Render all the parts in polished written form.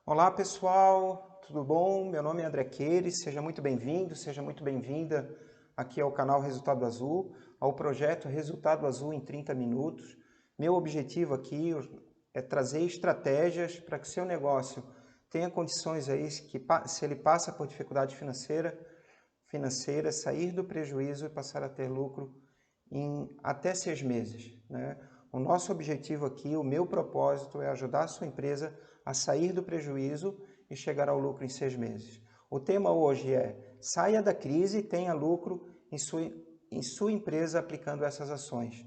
Olá pessoal, tudo bom? Meu nome é André Queires, seja muito bem-vindo, seja muito bem-vinda aqui ao canal Resultado Azul, ao projeto Resultado Azul em 30 minutos. Meu objetivo aqui é trazer estratégias para que seu negócio tenha condições aí, que se ele passa por dificuldade financeira, sair do prejuízo e passar a ter lucro em até 6 meses, né? O nosso objetivo aqui, o meu propósito é ajudar a sua empresa a sair do prejuízo e chegar ao lucro em 6 meses. O tema hoje é: saia da crise e tenha lucro em sua empresa aplicando essas ações.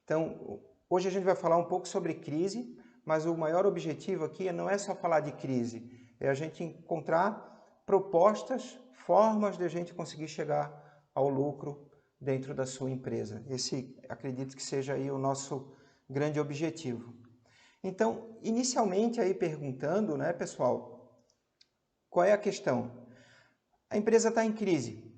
Então, hoje a gente vai falar um pouco sobre crise, mas o maior objetivo aqui não é só falar de crise, é a gente encontrar propostas, formas de a gente conseguir chegar ao lucro dentro da sua empresa. Esse, acredito que seja aí o nosso grande objetivo. Então, inicialmente aí perguntando, né, pessoal, qual é a questão? A empresa está em crise.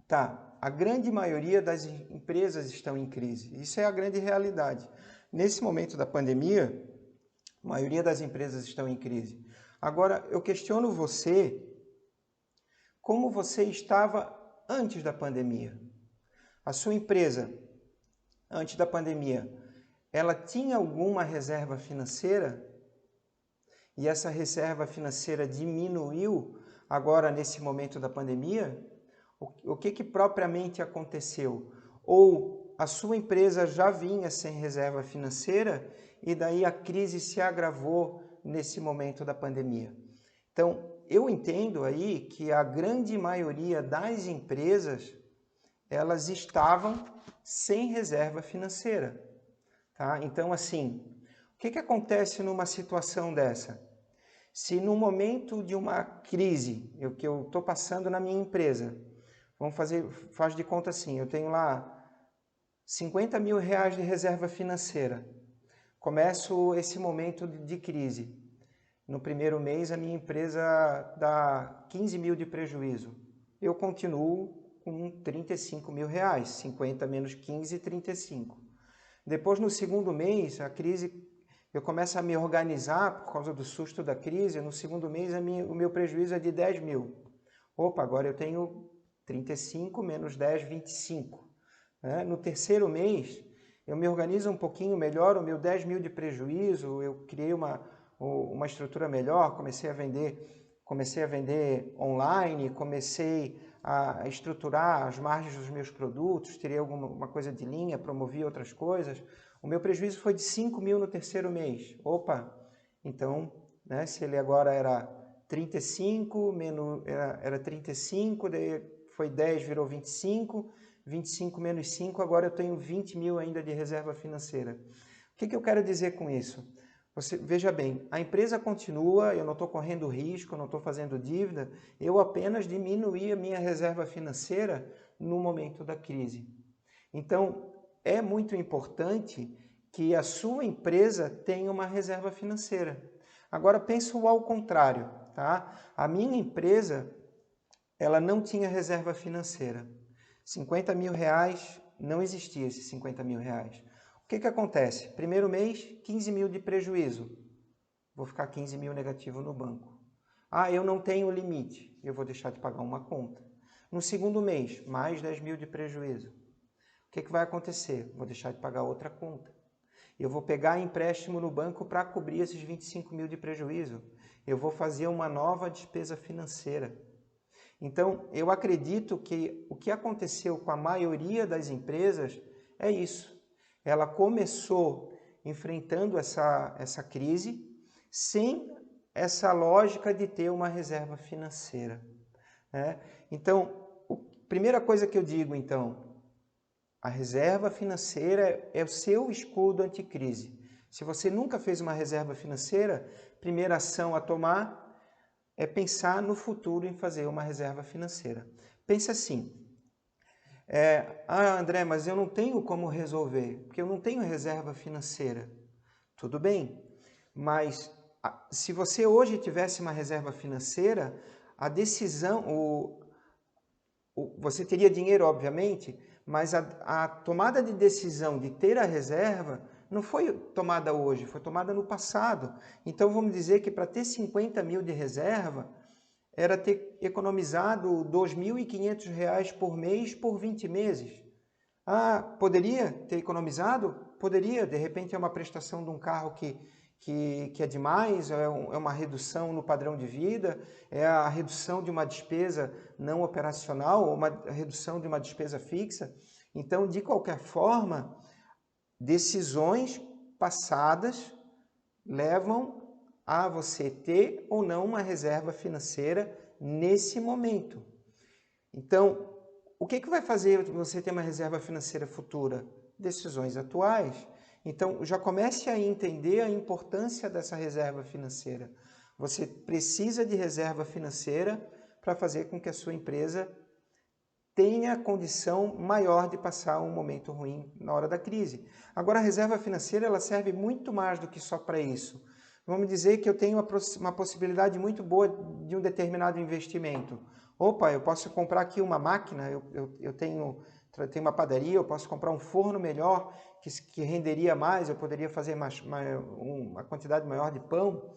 Tá, a grande maioria das empresas estão em crise. Isso é a grande realidade. Nesse momento da pandemia, a maioria das empresas estão em crise. Agora, eu questiono você, como você estava antes da pandemia? A sua empresa, antes da pandemia, ela tinha alguma reserva financeira? E essa reserva financeira diminuiu agora nesse momento da pandemia? O que propriamente aconteceu? Ou a sua empresa já vinha sem reserva financeira e daí a crise se agravou nesse momento da pandemia? Então, eu entendo aí que a grande maioria das empresas, elas estavam sem reserva financeira, tá? Então, assim, o que acontece numa situação dessa? Se no momento de uma crise, que eu estou passando na minha empresa, faz de conta assim, eu tenho lá 50 mil reais de reserva financeira. Começo esse momento de crise. No primeiro mês a minha empresa dá 15 mil de prejuízo. Eu continuo com 35 mil reais, 50 menos 15, 35. Depois no segundo mês a crise, eu começo a me organizar por causa do susto da crise. No segundo mês o meu prejuízo é de 10 mil. Opa, agora eu tenho 35 menos 10, 25. Né? No terceiro mês, eu me organizo um pouquinho melhor, o meu 10 mil de prejuízo, eu criei uma estrutura melhor, comecei a vender online, comecei a estruturar as margens dos meus produtos, tirei alguma coisa de linha, promovi outras coisas. O meu prejuízo foi de 5 mil no terceiro mês. Opa, então, né, se ele agora era 35, era 35, daí foi 10, virou 25, 25 menos 5, agora eu tenho 20 mil ainda de reserva financeira. O que eu quero dizer com isso? Você, veja bem, a empresa continua, eu não estou correndo risco, eu não estou fazendo dívida, eu apenas diminuí a minha reserva financeira no momento da crise. Então, é muito importante que a sua empresa tenha uma reserva financeira. Agora, penso ao contrário, tá? A minha empresa, ela não tinha reserva financeira. 50 mil reais, não existia esses 50 mil reais. O que acontece? Primeiro mês, 15 mil de prejuízo. Vou ficar 15 mil negativo no banco. Ah, eu não tenho limite. Eu vou deixar de pagar uma conta. No segundo mês, mais 10 mil de prejuízo. O que vai acontecer? Vou deixar de pagar outra conta. Eu vou pegar empréstimo no banco para cobrir esses 25 mil de prejuízo. Eu vou fazer uma nova despesa financeira. Então, eu acredito que o que aconteceu com a maioria das empresas é isso. Ela começou enfrentando essa crise sem essa lógica de ter uma reserva financeira, né? Então, a primeira coisa que eu digo, então, a reserva financeira é o seu escudo anticrise. Se você nunca fez uma reserva financeira, primeira ação a tomar é pensar no futuro em fazer uma reserva financeira. Pense assim, André, mas eu não tenho como resolver, porque eu não tenho reserva financeira. Tudo bem, mas se você hoje tivesse uma reserva financeira, a decisão, você teria dinheiro, obviamente, mas a tomada de decisão de ter a reserva não foi tomada hoje, foi tomada no passado. Então vamos dizer que para ter 50 mil de reserva, era ter economizado R$ 2.500 por mês por 20 meses. Ah, poderia ter economizado? Poderia, de repente é uma prestação de um carro que é demais, é uma redução no padrão de vida, é a redução de uma despesa não operacional, ou uma redução de uma despesa fixa. Então, de qualquer forma, decisões passadas levam a você ter ou não uma reserva financeira nesse momento. Então, o que vai fazer você ter uma reserva financeira futura? Decisões atuais. Então, já comece a entender a importância dessa reserva financeira. Você precisa de reserva financeira para fazer com que a sua empresa tenha condição maior de passar um momento ruim na hora da crise. Agora, a reserva financeira ela serve muito mais do que só para isso. Vamos dizer que eu tenho uma possibilidade muito boa de um determinado investimento. Opa, eu posso comprar aqui uma máquina, eu tenho uma padaria, eu posso comprar um forno melhor que renderia mais, eu poderia fazer uma quantidade maior de pão,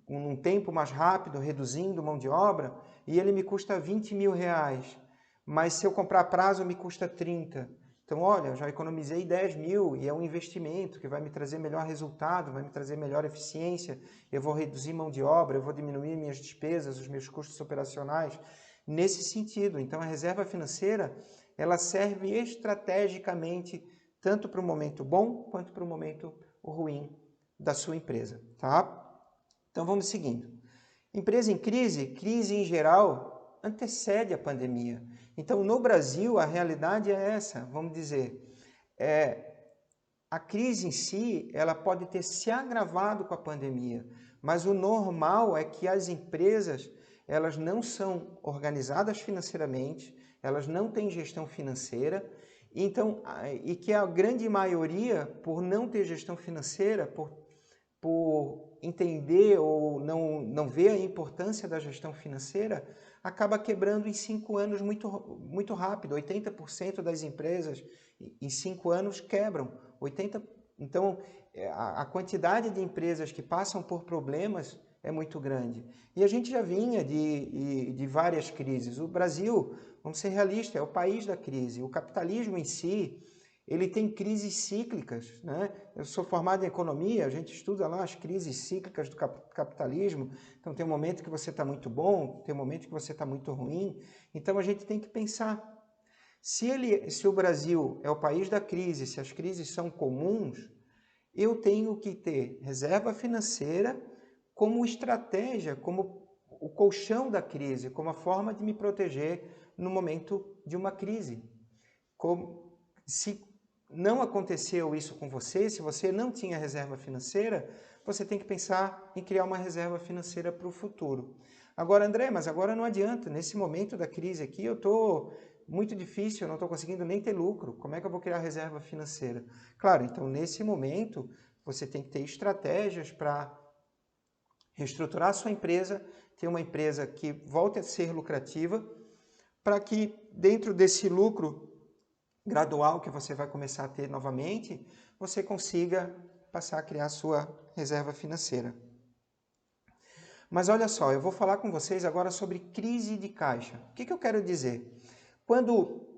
um tempo mais rápido, reduzindo mão de obra, e ele me custa R$ 20.000. Mas se eu comprar a prazo, me custa 30. Então, olha, eu já economizei 10 mil e é um investimento que vai me trazer melhor resultado, vai me trazer melhor eficiência, eu vou reduzir mão de obra, eu vou diminuir minhas despesas, os meus custos operacionais. Nesse sentido, então a reserva financeira, ela serve estrategicamente tanto para o momento bom quanto para o momento ruim da sua empresa, tá? Então vamos seguindo. Empresa em crise, crise em geral, antecede a pandemia. Então, no Brasil, a realidade é essa, vamos dizer, a crise em si, ela pode ter se agravado com a pandemia, mas o normal é que as empresas, elas não são organizadas financeiramente, elas não têm gestão financeira, então, e que a grande maioria, por não ter gestão financeira, por entender ou não ver a importância da gestão financeira, acaba quebrando em 5 anos muito rápido. 80% das empresas em 5 anos quebram. Então, a quantidade de empresas que passam por problemas é muito grande. E a gente já vinha de várias crises. O Brasil, vamos ser realistas, é o país da crise. O capitalismo em si, ele tem crises cíclicas, né? Eu sou formado em economia, a gente estuda lá as crises cíclicas do capitalismo. Então tem um momento que você está muito bom, tem um momento que você está muito ruim. Então a gente tem que pensar, se o Brasil é o país da crise, se as crises são comuns, eu tenho que ter reserva financeira como estratégia, como o colchão da crise, como a forma de me proteger no momento de uma crise. Se não aconteceu isso com você, se você não tinha reserva financeira, você tem que pensar em criar uma reserva financeira para o futuro. Agora, André, mas agora não adianta, nesse momento da crise aqui, eu estou muito difícil, eu não estou conseguindo nem ter lucro, como é que eu vou criar reserva financeira? Claro, então nesse momento, você tem que ter estratégias para reestruturar a sua empresa, ter uma empresa que volte a ser lucrativa, para que dentro desse lucro gradual que você vai começar a ter novamente, você consiga passar a criar a sua reserva financeira. Mas olha só, eu vou falar com vocês agora sobre crise de caixa. O que eu quero dizer?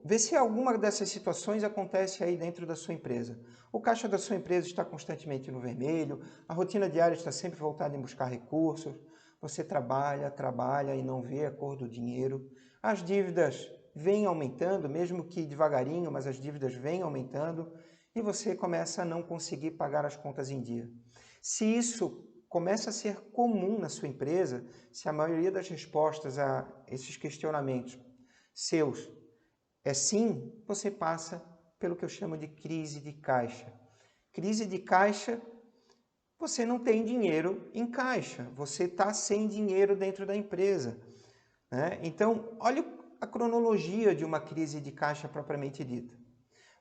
Vê se alguma dessas situações acontece aí dentro da sua empresa. O caixa da sua empresa está constantemente no vermelho, a rotina diária está sempre voltada em buscar recursos, você trabalha e não vê a cor do dinheiro, as dívidas vêm aumentando, mesmo que devagarinho, mas as dívidas vêm aumentando e você começa a não conseguir pagar as contas em dia. Se isso começa a ser comum na sua empresa, se a maioria das respostas a esses questionamentos seus é sim, você passa pelo que eu chamo de crise de caixa. Crise de caixa, você não tem dinheiro em caixa, você está sem dinheiro dentro da empresa, né? Então, olha a cronologia de uma crise de caixa propriamente dita.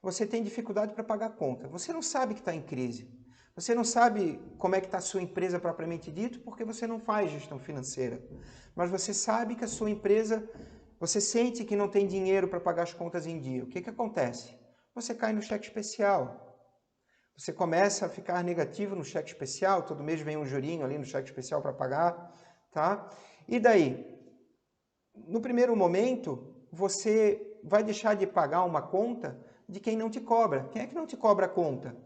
Você tem dificuldade para pagar a conta, você não sabe que está em crise, você não sabe como é que está a sua empresa propriamente dito porque você não faz gestão financeira, mas você sabe que a sua empresa, você sente que não tem dinheiro para pagar as contas em dia. O que acontece? Você cai no cheque especial. você começa a ficar negativo no cheque especial, todo mês vem um jurinho ali no cheque especial para pagar, tá? E daí? No primeiro momento, você vai deixar de pagar uma conta de quem não te cobra. Quem é que não te cobra a conta?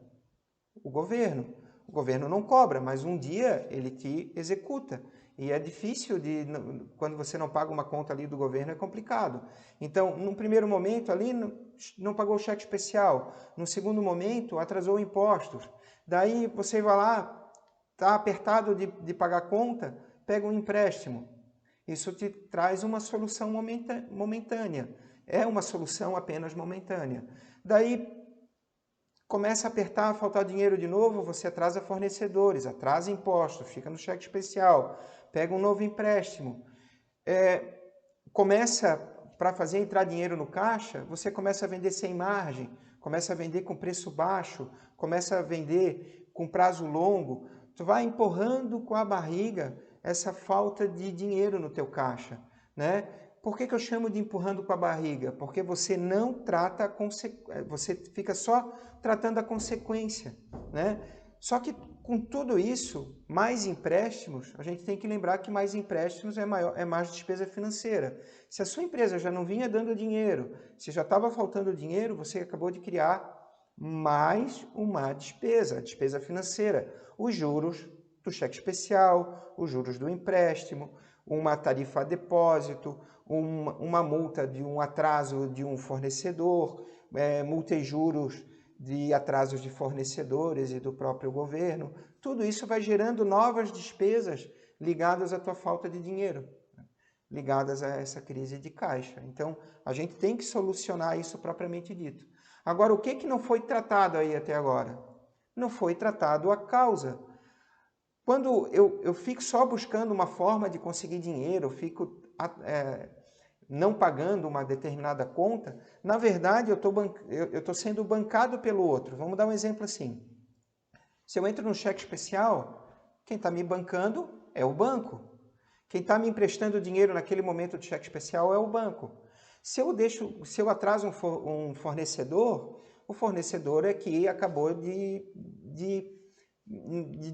O governo. O governo não cobra, mas um dia ele te executa. E é difícil quando você não paga uma conta ali do governo, é complicado. Então, no primeiro momento ali, não pagou o cheque especial. No segundo momento, atrasou impostos. Daí você vai lá, está apertado de pagar a conta, pega um empréstimo. Isso te traz uma solução momentânea. É uma solução apenas momentânea. Daí, começa a apertar, a faltar dinheiro de novo, você atrasa fornecedores, atrasa impostos, fica no cheque especial, pega um novo empréstimo. Começa, para fazer entrar dinheiro no caixa, você começa a vender sem margem, começa a vender com preço baixo, começa a vender com prazo longo. Tu vai empurrando com a barriga essa falta de dinheiro no teu caixa, né? Por que eu chamo de empurrando com a barriga? Porque você não trata a consequência, você fica só tratando a consequência, né? Só que com tudo isso, mais empréstimos, a gente tem que lembrar que mais empréstimos é mais despesa financeira. Se a sua empresa já não vinha dando dinheiro, se já estava faltando dinheiro, você acabou de criar mais uma despesa, a despesa financeira. Os juros do cheque especial, os juros do empréstimo, uma tarifa a depósito, uma multa de um atraso de um fornecedor, multa e juros de atrasos de fornecedores e do próprio governo. Tudo isso vai gerando novas despesas ligadas à tua falta de dinheiro, ligadas a essa crise de caixa. Então, a gente tem que solucionar isso propriamente dito. Agora, o que não foi tratado aí até agora? Não foi tratado a causa. Quando eu fico só buscando uma forma de conseguir dinheiro, eu fico não pagando uma determinada conta, na verdade eu estou sendo bancado pelo outro. Vamos dar um exemplo assim. Se eu entro no cheque especial, quem está me bancando é o banco. Quem está me emprestando dinheiro naquele momento de cheque especial é o banco. Se eu atraso um fornecedor, o fornecedor é que acabou de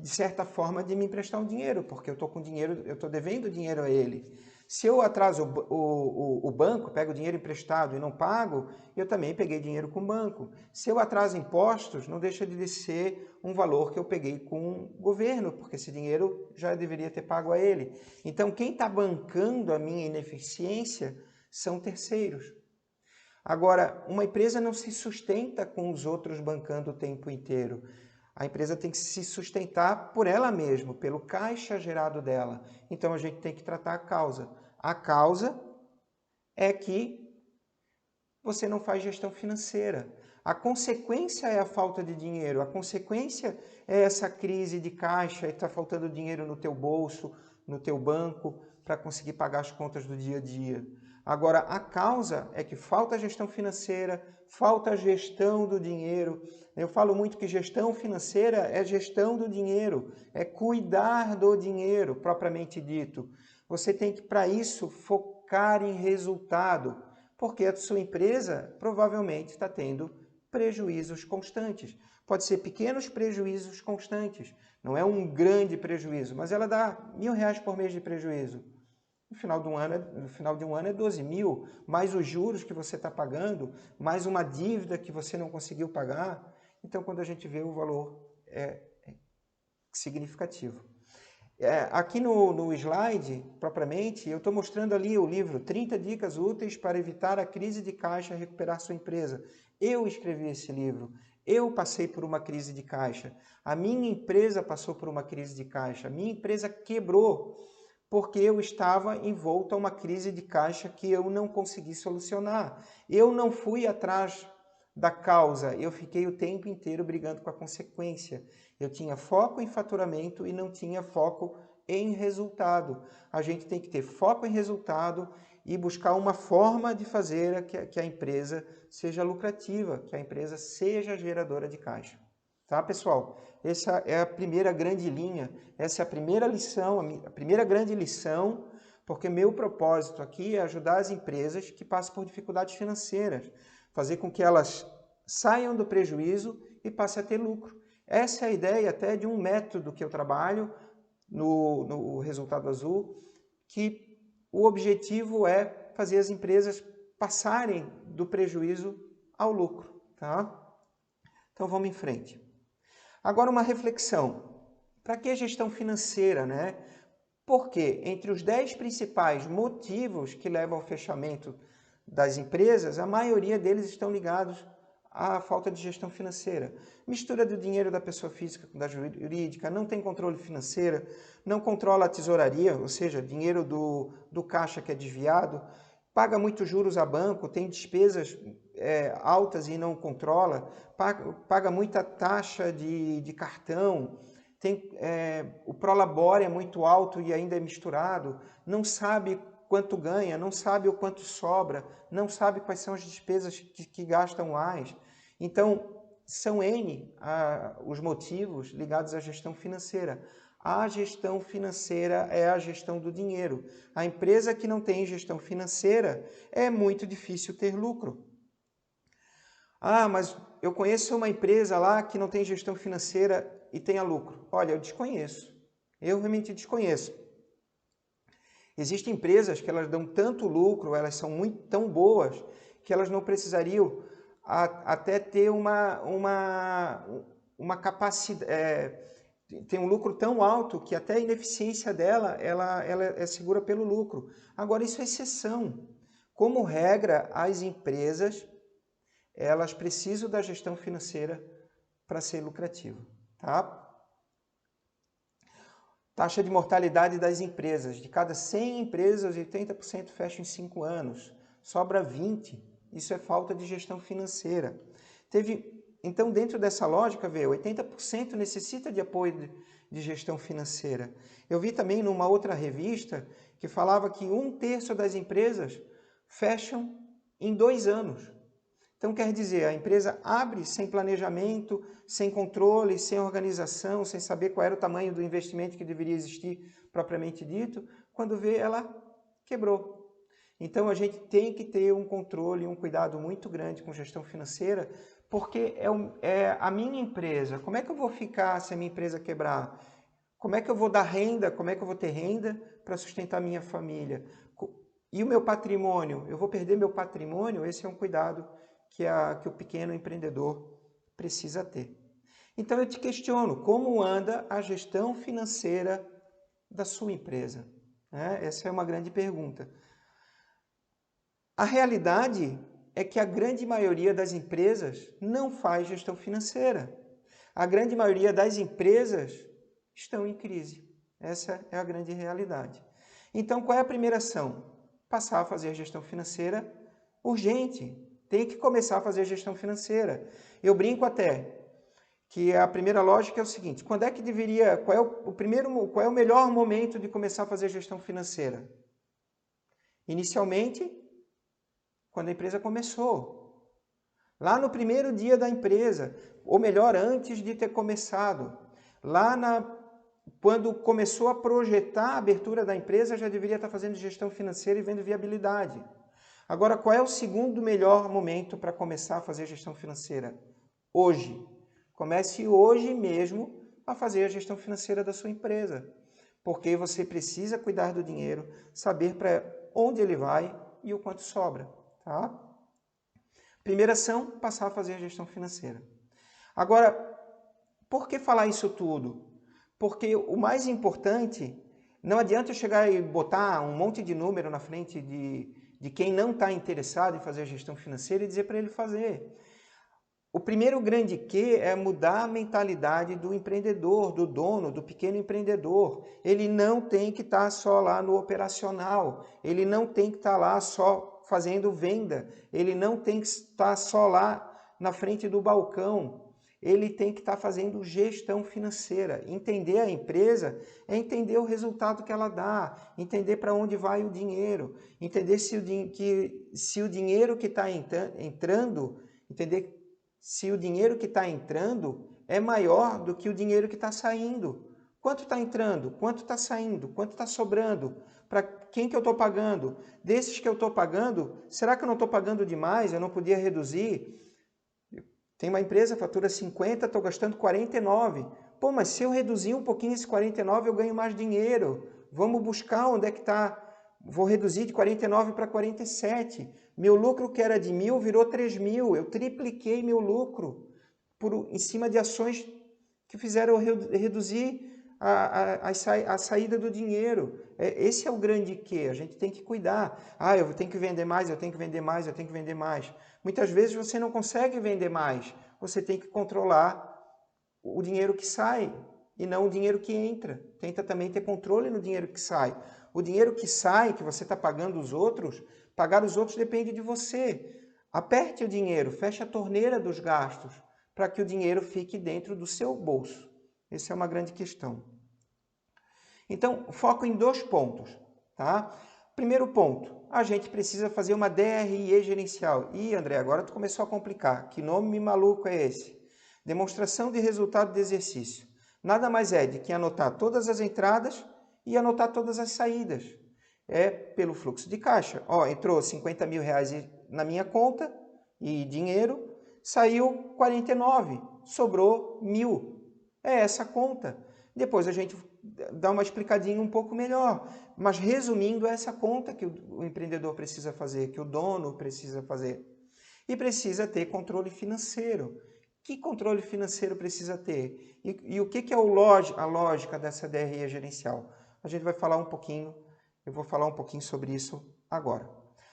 certa forma de me emprestar um dinheiro, porque eu estou com dinheiro, eu estou devendo dinheiro a ele. Se eu atraso o banco, pego dinheiro emprestado e não pago, eu também peguei dinheiro com o banco. Se eu atraso impostos, não deixa de ser um valor que eu peguei com o governo, porque esse dinheiro já deveria ter pago a ele. Então, quem está bancando a minha ineficiência são terceiros. Agora, uma empresa não se sustenta com os outros bancando o tempo inteiro. A empresa tem que se sustentar por ela mesma, pelo caixa gerado dela. Então, a gente tem que tratar a causa. A causa é que você não faz gestão financeira. A consequência é a falta de dinheiro. A consequência é essa crise de caixa e está faltando dinheiro no teu bolso, no teu banco, para conseguir pagar as contas do dia a dia. Agora, a causa é que falta gestão financeira, falta gestão do dinheiro. Eu falo muito que gestão financeira é gestão do dinheiro, é cuidar do dinheiro, propriamente dito. Você tem que, para isso, focar em resultado, porque a sua empresa provavelmente está tendo prejuízos constantes. Pode ser pequenos prejuízos constantes, não é um grande prejuízo, mas ela dá R$1.000 por mês de prejuízo. No final de um ano é 12 mil, mais os juros que você está pagando, mais uma dívida que você não conseguiu pagar. Então, quando a gente vê, o valor é significativo. Aqui no slide, propriamente, eu estou mostrando ali o livro 30 dicas úteis para evitar a crise de caixa e recuperar sua empresa. Eu escrevi esse livro. Eu passei por uma crise de caixa. A minha empresa passou por uma crise de caixa. A minha empresa quebrou porque eu estava envolto a uma crise de caixa que eu não consegui solucionar. Eu não fui atrás da causa, eu fiquei o tempo inteiro brigando com a consequência. Eu tinha foco em faturamento e não tinha foco em resultado. A gente tem que ter foco em resultado e buscar uma forma de fazer que a empresa seja lucrativa, que a empresa seja geradora de caixa. Tá, pessoal? Essa é a primeira grande linha, essa é a primeira lição, a primeira grande lição, porque meu propósito aqui é ajudar as empresas que passam por dificuldades financeiras, fazer com que elas saiam do prejuízo e passem a ter lucro. Essa é a ideia até de um método que eu trabalho no Resultado Azul, que o objetivo é fazer as empresas passarem do prejuízo ao lucro, tá? Então vamos em frente. Agora uma reflexão. Para que gestão financeira, né? Porque entre os 10 principais motivos que levam ao fechamento das empresas, a maioria deles estão ligados à falta de gestão financeira. Mistura do dinheiro da pessoa física com da jurídica, não tem controle financeiro, não controla a tesouraria, ou seja, dinheiro do caixa que é desviado, paga muitos juros a banco, tem despesas altas e não controla, paga muita taxa de cartão, o prolabore é muito alto e ainda é misturado, não sabe quanto ganha, não sabe o quanto sobra, não sabe quais são as despesas que gastam mais. Então, são N os motivos ligados à gestão financeira. A gestão financeira é a gestão do dinheiro. A empresa que não tem gestão financeira é muito difícil ter lucro. Ah, mas eu conheço uma empresa lá que não tem gestão financeira e tenha lucro. Olha, eu desconheço. Eu realmente desconheço. Existem empresas que elas dão tanto lucro, elas são tão boas, que elas não precisariam até ter uma capacidade, tem um lucro tão alto que até a ineficiência dela, ela é segura pelo lucro. Agora, isso é exceção. Como regra, as empresas, elas precisam da gestão financeira para ser lucrativo, tá? Taxa de mortalidade das empresas. De cada 100 empresas, 80% fecham em 5 anos. Sobra 20. Isso é falta de gestão financeira. Então, dentro dessa lógica, 80% necessita de apoio de gestão financeira. Eu vi também numa outra revista que falava que 1/3 das empresas fecham em 2 anos. Então, quer dizer, a empresa abre sem planejamento, sem controle, sem organização, sem saber qual era o tamanho do investimento que deveria existir propriamente dito, quando vê, ela quebrou. Então, a gente tem que ter um controle, um cuidado muito grande com gestão financeira, porque é a minha empresa. Como é que eu vou ficar se a minha empresa quebrar? Como é que eu vou dar renda? Como é que eu vou ter renda para sustentar a minha família? E o meu patrimônio? Eu vou perder meu patrimônio? Esse é um cuidado que o pequeno empreendedor precisa ter. Então eu te questiono, como anda a gestão financeira da sua empresa? Essa é uma grande pergunta. A realidade é que a grande maioria das empresas não faz gestão financeira. A grande maioria das empresas estão em crise. Essa é a grande realidade. Então, qual é a primeira ação? Passar a fazer a gestão financeira urgente. Tem que começar a fazer a gestão financeira. Eu brinco até que a primeira lógica é o seguinte: quando é que deveria, qual é o melhor momento de começar a fazer a gestão financeira? Inicialmente, quando a empresa começou. Lá no primeiro dia da empresa, ou melhor, antes de ter começado. Quando começou a projetar a abertura da empresa, já deveria estar fazendo gestão financeira e vendo viabilidade. Agora, qual é o segundo melhor momento para começar a fazer gestão financeira? Hoje. Comece hoje mesmo a fazer a gestão financeira da sua empresa, porque você precisa cuidar do dinheiro, saber para onde ele vai e o quanto sobra, tá? Primeira ação, passar a fazer a gestão financeira. Agora, por que falar isso tudo? Porque o mais importante, não adianta eu chegar e botar um monte de número na frente de quem não está interessado em fazer a gestão financeira e dizer para ele fazer. O primeiro grande quê é mudar a mentalidade do empreendedor, do dono, do pequeno empreendedor. Ele não tem que estar só lá no operacional, ele não tem que estar lá só fazendo venda, ele não tem que estar só lá na frente do balcão, ele tem que estar fazendo gestão financeira. Entender a empresa é entender o resultado que ela dá, entender para onde vai o dinheiro, entender se o dinheiro que está entrando, entender se o dinheiro que está entrando é maior do que o dinheiro que está saindo. Quanto está entrando? Quanto está saindo? Quanto está sobrando? Para quem que eu estou pagando? Desses que eu estou pagando, será que eu não estou pagando demais? Eu não podia reduzir? Tem uma empresa, fatura 50, estou gastando 49. Pô, mas se eu reduzir um pouquinho esse 49, eu ganho mais dinheiro. Vamos buscar onde é que está. Vou reduzir de 49 para 47. Meu lucro que era de 1.000 virou 3.000. Eu tripliquei meu lucro em cima de ações que fizeram eu reduzir a saída do dinheiro. Esse é o grande quê? A gente tem que cuidar. Ah, eu tenho que vender mais, eu tenho que vender mais, eu tenho que vender mais. Muitas vezes você não consegue vender mais. Você tem que controlar o dinheiro que sai e não o dinheiro que entra. Tenta também ter controle no dinheiro que sai. O dinheiro que sai, que você está pagando os outros, pagar os outros depende de você. Aperte o dinheiro, feche a torneira dos gastos, para que o dinheiro fique dentro do seu bolso. Essa é uma grande questão. Então, foco em 2 pontos. Tá? Primeiro ponto, a gente precisa fazer uma DRE gerencial. Ih, André, agora tu começou a complicar. Que nome maluco é esse? Demonstração de resultado de exercício. Nada mais é de que anotar todas as entradas e anotar todas as saídas. É pelo fluxo de caixa. Ó, entrou 50 mil reais na minha conta e dinheiro, saiu 49, sobrou 1.000. É essa conta. Depois a gente dá uma explicadinha um pouco melhor. Mas resumindo, é essa conta que o empreendedor precisa fazer, que o dono precisa fazer. E precisa ter controle financeiro. Que controle financeiro precisa ter? E o que é a lógica dessa DRE gerencial? A gente vai falar um pouquinho, eu vou falar um pouquinho sobre isso agora.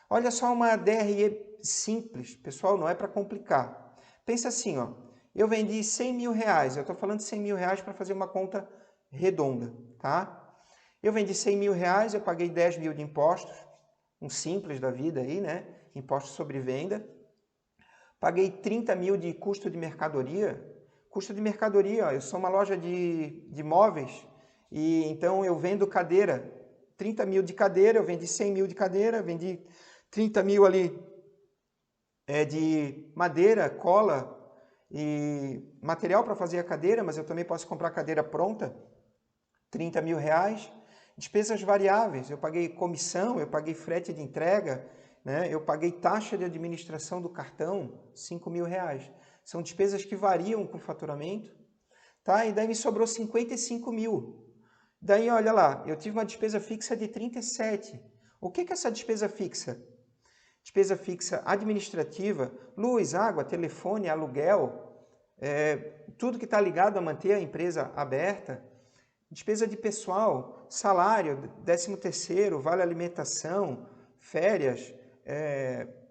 Olha só uma DRE simples, pessoal, não é para complicar. Pensa assim, ó, eu vendi 100 mil reais, eu estou falando de 100 mil reais para fazer uma conta redonda, tá? Eu vendi 100 mil reais, eu paguei 10 mil de impostos, um simples da vida aí, né? Imposto sobre venda. Paguei 30 mil de custo de mercadoria. Custo de mercadoria, ó, eu sou uma loja de móveis e então eu vendo cadeira. 30 mil de cadeira, eu vendi 100 mil de cadeira, vendi 30 mil ali de madeira, cola e material para fazer a cadeira, mas eu também posso comprar cadeira pronta, 30 mil reais. Despesas variáveis, eu paguei comissão, eu paguei frete de entrega, né? Eu paguei taxa de administração do cartão, 5 mil reais. São despesas que variam com o faturamento, tá? E daí me sobrou 55 mil. Daí, olha lá, eu tive uma despesa fixa de 37. O que é essa despesa fixa? Despesa fixa administrativa, luz, água, telefone, aluguel, tudo que está ligado a manter a empresa aberta. Despesa de pessoal, salário, 13º, vale alimentação, férias,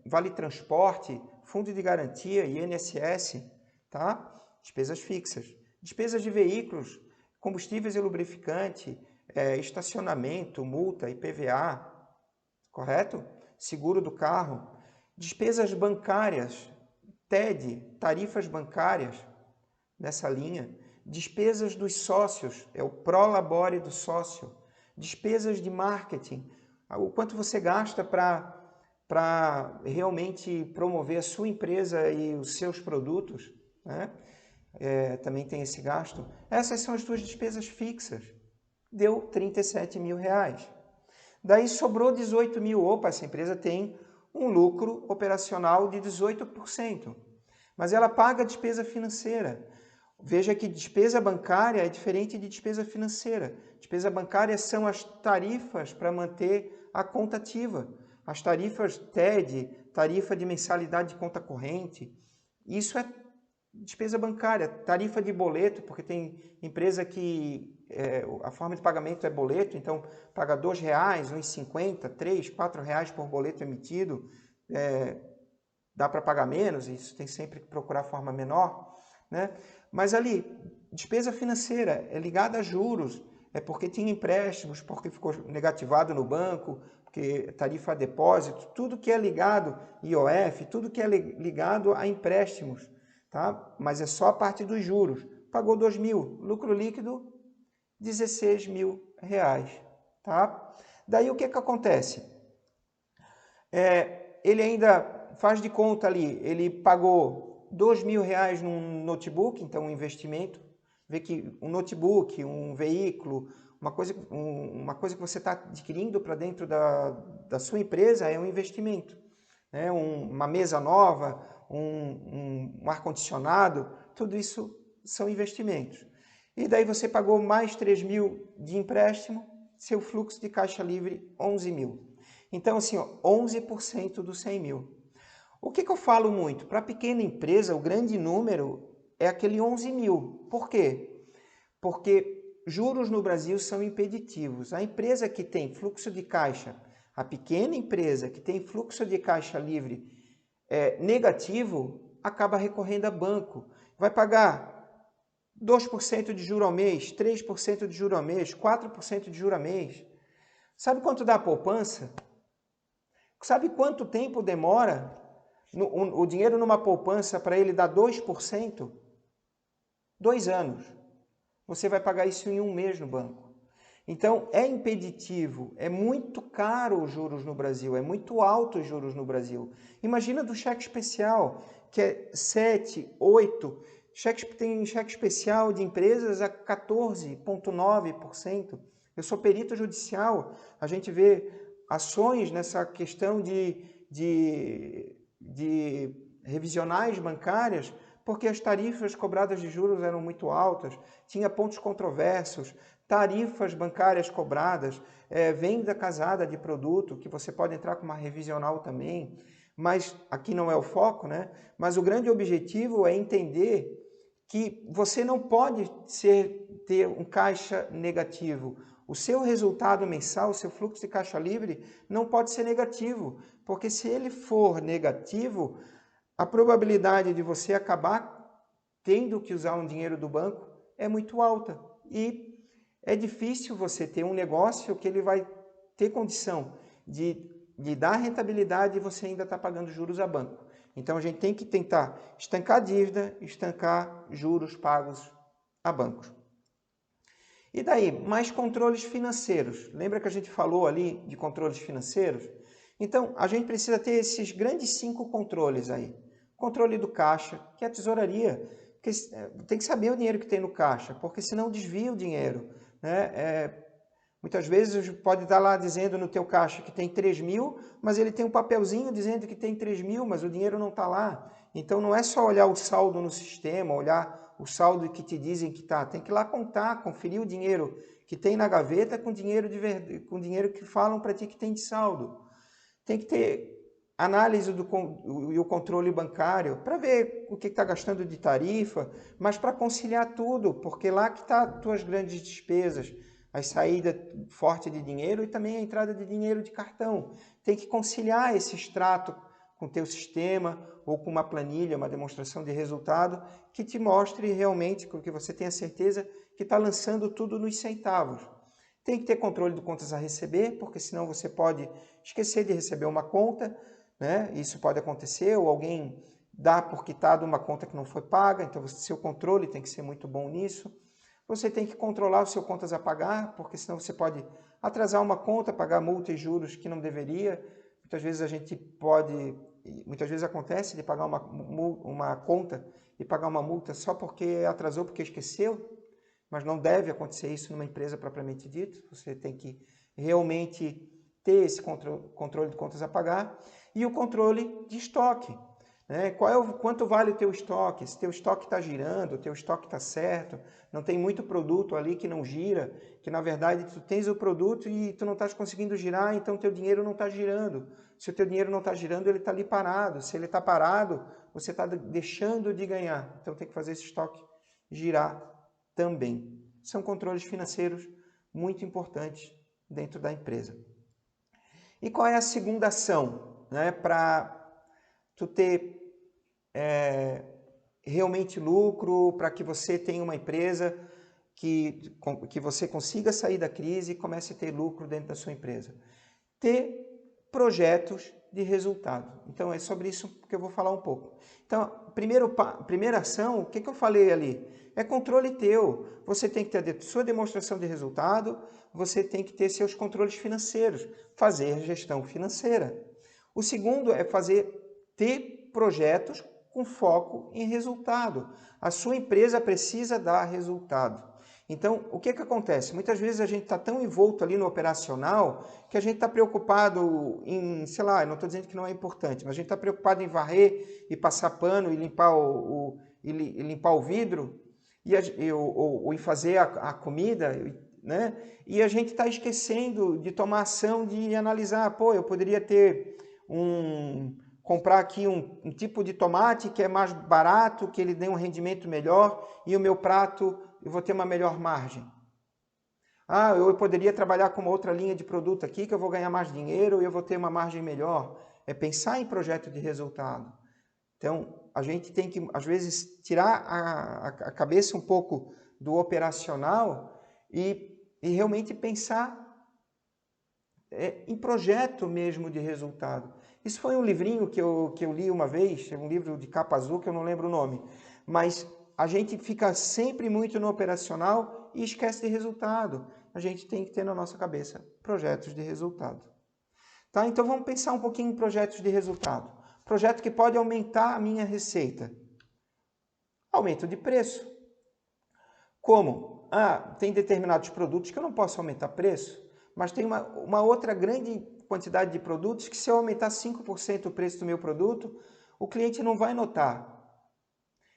vale transporte, fundo de garantia, INSS, tá? Despesas fixas. Despesas de veículos, combustíveis e lubrificante, estacionamento, multa, IPVA, correto? Seguro do carro. Despesas bancárias, TED, tarifas bancárias, nessa linha. Despesas dos sócios, é o prolabore do sócio. Despesas de marketing, o quanto você gasta para realmente promover a sua empresa e os seus produtos, né? Também tem esse gasto. Essas são as suas despesas fixas. Deu 37 mil reais. Daí sobrou 18 mil. Opa, essa empresa tem um lucro operacional de 18%. Mas ela paga a despesa financeira. Veja que despesa bancária é diferente de despesa financeira. Despesa bancária são as tarifas para manter a conta ativa. As tarifas TED, tarifa de mensalidade de conta corrente. Isso é despesa bancária. Tarifa de boleto, porque tem empresa que a forma de pagamento é boleto, então paga R$ 2,00, R$ 1,50, R$ 3, R$ 4 por boleto emitido. Dá para pagar menos, isso tem sempre que procurar a forma menor, né? Mas ali, despesa financeira é ligada a juros, é porque tinha empréstimos, porque ficou negativado no banco, porque tarifa a depósito, tudo que é ligado, IOF, tudo que é ligado a empréstimos, tá? Mas é só a parte dos juros. Pagou 2 mil, lucro líquido, 16 mil reais, tá? Daí o que acontece? Ele ainda faz de conta ali, ele pagou 2 mil reais num notebook, então um investimento. Vê que um notebook, um veículo, uma coisa que você está adquirindo para dentro da sua empresa é um investimento. Né? Uma mesa nova, um ar-condicionado, tudo isso são investimentos. E daí você pagou mais 3 mil de empréstimo, seu fluxo de caixa livre 11 mil. Então, assim, ó, 11% dos 100 mil. O que eu falo muito? Para pequena empresa, o grande número é aquele 11 mil. Por quê? Porque juros no Brasil são impeditivos. A empresa que tem fluxo de caixa, a pequena empresa que tem fluxo de caixa livre negativo, acaba recorrendo a banco. Vai pagar 2% de juro ao mês, 3% de juro ao mês, 4% de juro ao mês. Sabe quanto dá a poupança? Sabe quanto tempo demora o dinheiro numa poupança para ele dar 2%? 2 anos. Você vai pagar isso em um mês no banco. Então, é impeditivo, é muito caro os juros no Brasil, é muito alto os juros no Brasil. Imagina do cheque especial, que é 7, 8, tem cheque especial de empresas a 14,9%. Eu sou perito judicial, a gente vê ações nessa questão de revisionais bancárias, porque as tarifas cobradas de juros eram muito altas, tinha pontos controversos, tarifas bancárias cobradas, venda casada de produto, que você pode entrar com uma revisional também, mas aqui não é o foco, né? Mas o grande objetivo é entender que você não pode ter um caixa negativo. O seu resultado mensal, o seu fluxo de caixa livre não pode ser negativo, porque se ele for negativo, a probabilidade de você acabar tendo que usar um dinheiro do banco é muito alta. E é difícil você ter um negócio que ele vai ter condição de dar rentabilidade e você ainda está pagando juros a banco. Então a gente tem que tentar estancar a dívida, estancar juros pagos a bancos. E daí, mais controles financeiros. Lembra que a gente falou ali de controles financeiros? Então, a gente precisa ter esses grandes 5 controles aí. Controle do caixa, que é a tesouraria. Tem que saber o dinheiro que tem no caixa, porque senão desvia o dinheiro, né? Muitas vezes pode estar lá dizendo no teu caixa que tem 3 mil, mas ele tem um papelzinho dizendo que tem 3 mil, mas o dinheiro não está lá. Então não é só olhar o saldo no sistema, olhar o saldo que te dizem que está. Tem que ir lá contar, conferir o dinheiro que tem na gaveta com dinheiro que falam para ti que tem de saldo. Tem que ter análise e o controle bancário para ver o que está gastando de tarifa, mas para conciliar tudo, porque lá que está as tuas grandes despesas, a saída forte de dinheiro e também a entrada de dinheiro de cartão. Tem que conciliar esse extrato com o teu sistema ou com uma planilha, uma demonstração de resultado que te mostre realmente, que você tenha certeza que está lançando tudo nos centavos. Tem que ter controle de contas a receber, porque senão você pode esquecer de receber uma conta, né? Isso pode acontecer, ou alguém dá por quitado uma conta que não foi paga, então seu controle tem que ser muito bom nisso. Você tem que controlar o seu contas a pagar, porque senão você pode atrasar uma conta, pagar multa e juros que não deveria. Muitas vezes muitas vezes acontece de pagar uma conta e pagar uma multa só porque atrasou, porque esqueceu, mas não deve acontecer isso numa empresa propriamente dita. Você tem que realmente ter esse controle de contas a pagar e o controle de estoque. Quanto vale o teu estoque? Se teu estoque está girando, o teu estoque está certo, não tem muito produto ali que não gira, que na verdade tu tens o produto e tu não estás conseguindo girar, então teu dinheiro não está girando. Se o teu dinheiro não está girando, ele está ali parado. Se ele está parado, você está deixando de ganhar. Então tem que fazer esse estoque girar também. São controles financeiros muito importantes dentro da empresa. E qual é a segunda ação, né, para tu ter realmente lucro, para que você tenha uma empresa que você consiga sair da crise e comece a ter lucro dentro da sua empresa? Ter projetos de resultado. Então é sobre isso que eu vou falar um pouco. Então, primeira ação, o que eu falei ali? É controle teu. Você tem que ter a sua demonstração de resultado, você tem que ter seus controles financeiros, fazer gestão financeira. O segundo é ter projetos com foco em resultado. A sua empresa precisa dar resultado. Então, o que que acontece? Muitas vezes a gente está tão envolto ali no operacional que a gente está preocupado em, sei lá, eu não estou dizendo que não é importante, mas a gente está preocupado em varrer e passar pano e limpar e limpar o vidro ou em fazer a comida, né? E a gente está esquecendo de tomar ação de analisar, pô, eu poderia ter comprar aqui um tipo de tomate que é mais barato, que ele dê um rendimento melhor e o meu prato eu vou ter uma melhor margem. Ah, eu poderia trabalhar com uma outra linha de produto aqui que eu vou ganhar mais dinheiro e eu vou ter uma margem melhor. É pensar em projeto de resultado. Então, a gente tem que, às vezes, tirar a cabeça um pouco do operacional e realmente pensar em projeto mesmo de resultado. Isso foi um livrinho que eu li uma vez, um livro de capa azul que eu não lembro o nome, mas a gente fica sempre muito no operacional e esquece de resultado. A gente tem que ter na nossa cabeça projetos de resultado. Tá? Então vamos pensar um pouquinho em projetos de resultado. Projeto que pode aumentar a minha receita. Aumento de preço. Como? Ah, tem determinados produtos que eu não posso aumentar preço, mas tem uma outra grande quantidade de produtos que se eu aumentar 5% o preço do meu produto, o cliente não vai notar.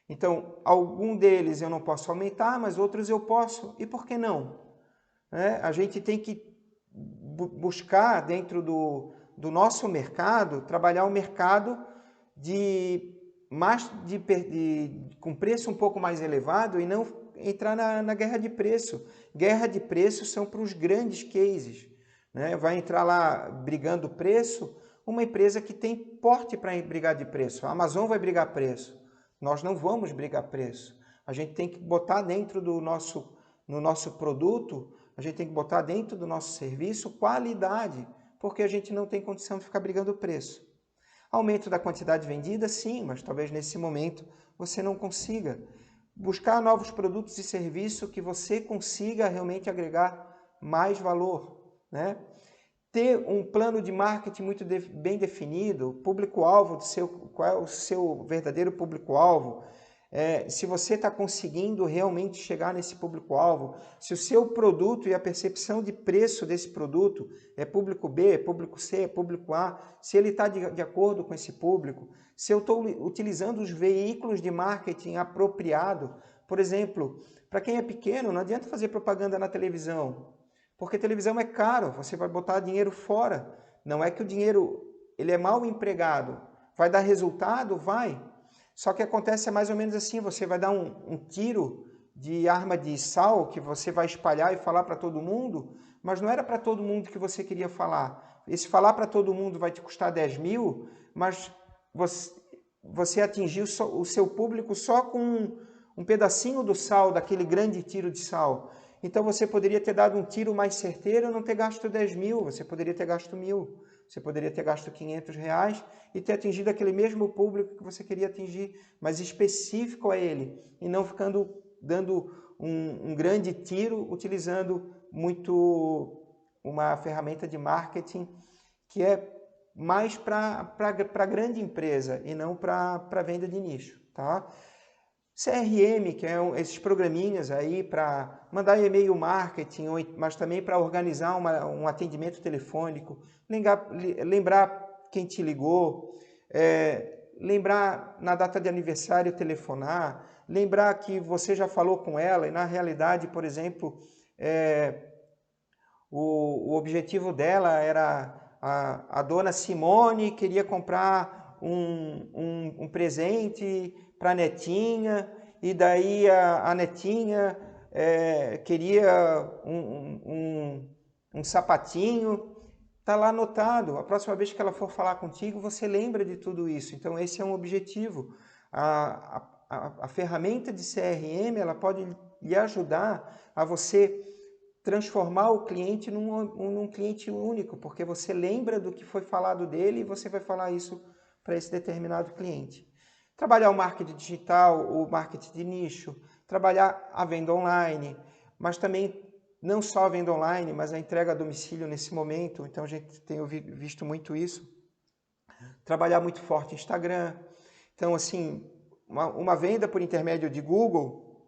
Então, algum deles eu não posso aumentar, mas outros eu posso. E por que não? A gente tem que buscar dentro do nosso mercado, trabalhar um mercado com preço um pouco mais elevado e não entrar na guerra de preço. Guerra de preço são para os grandes cases. Né? Vai entrar lá brigando preço uma empresa que tem porte para brigar de preço. A Amazon vai brigar preço. Nós não vamos brigar preço. A gente tem que botar dentro no nosso produto, a gente tem que botar dentro do nosso serviço qualidade, porque a gente não tem condição de ficar brigando preço. Aumento da quantidade vendida, sim, mas talvez nesse momento você não consiga. Buscar novos produtos e serviços que você consiga realmente agregar mais valor, né? Ter um plano de marketing muito bem definido, público-alvo, qual é o seu verdadeiro público-alvo, se você está conseguindo realmente chegar nesse público-alvo, se o seu produto e a percepção de preço desse produto é público B, é público C, é público A, se ele está de acordo com esse público, se eu estou utilizando os veículos de marketing apropriado. Por exemplo, para quem é pequeno, não adianta fazer propaganda na televisão, porque televisão é caro, você vai botar dinheiro fora. Não é que o dinheiro ele é mal empregado. Vai dar resultado? Vai. Só que acontece mais ou menos assim, você vai dar um tiro de arma de sal que você vai espalhar e falar para todo mundo, mas não era para todo mundo que você queria falar. Esse falar para todo mundo vai te custar 10 mil, mas você atingiu o seu público só com um pedacinho do sal, daquele grande tiro de sal. Então você poderia ter dado um tiro mais certeiro e não ter gasto 10 mil, você poderia ter gasto 1.000, você poderia ter gasto R$500 e ter atingido aquele mesmo público que você queria atingir, mas específico a ele, e não ficando dando um grande tiro utilizando muito uma ferramenta de marketing que é mais para grande empresa e não para venda de nicho, tá? CRM, que é esses programinhas aí para mandar e-mail marketing, mas também para organizar um atendimento telefônico, lembrar quem te ligou, lembrar na data de aniversário telefonar, lembrar que você já falou com ela e na realidade, por exemplo, o objetivo dela era a dona Simone queria comprar um presente para a netinha, e daí a netinha queria um sapatinho. Está lá anotado. A próxima vez que ela for falar contigo, você lembra de tudo isso. Então, esse é um objetivo. A ferramenta de CRM ela pode lhe ajudar a você transformar o cliente num cliente único, porque você lembra do que foi falado dele e você vai falar isso para esse determinado cliente. Trabalhar o marketing digital, o marketing de nicho, trabalhar a venda online, mas também não só a venda online, mas a entrega a domicílio nesse momento, então a gente tem visto muito isso. Trabalhar muito forte Instagram. Então, assim, uma venda por intermédio de Google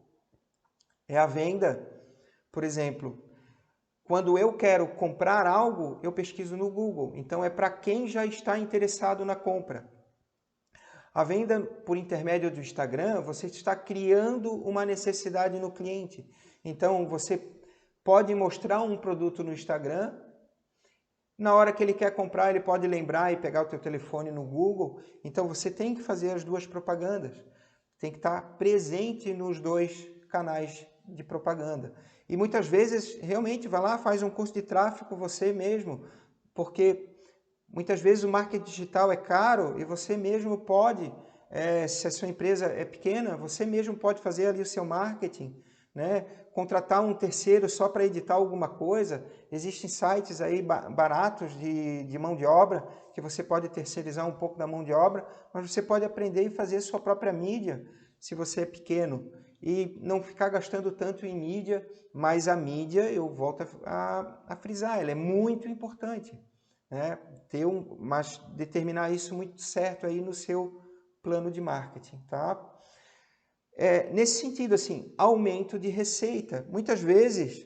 é a venda Por exemplo, quando eu quero comprar algo, eu pesquiso no Google. Então, é para quem já está interessado na compra. A venda por intermédio do Instagram, você está criando uma necessidade no cliente. Então, você pode mostrar um produto no Instagram. Na hora que ele quer comprar, ele pode lembrar e pegar o teu telefone no Google. Então, você tem que fazer as duas propagandas. Tem que estar presente nos dois canais de propaganda. E muitas vezes, realmente, vai lá, faz um curso de tráfego você mesmo, porque muitas vezes o marketing digital é caro e você mesmo pode, se a sua empresa é pequena, você mesmo pode fazer ali o seu marketing, né? Contratar um terceiro só para editar alguma coisa. Existem sites aí baratos de mão de obra, que você pode terceirizar um pouco da mão de obra, mas você pode aprender e fazer sua própria mídia, se você é pequeno. E não ficar gastando tanto em mídia, mas a mídia, eu volto a frisar, ela é muito importante, né? Mas determinar isso muito certo aí no seu plano de marketing, tá? Nesse sentido, assim, aumento de receita. Muitas vezes,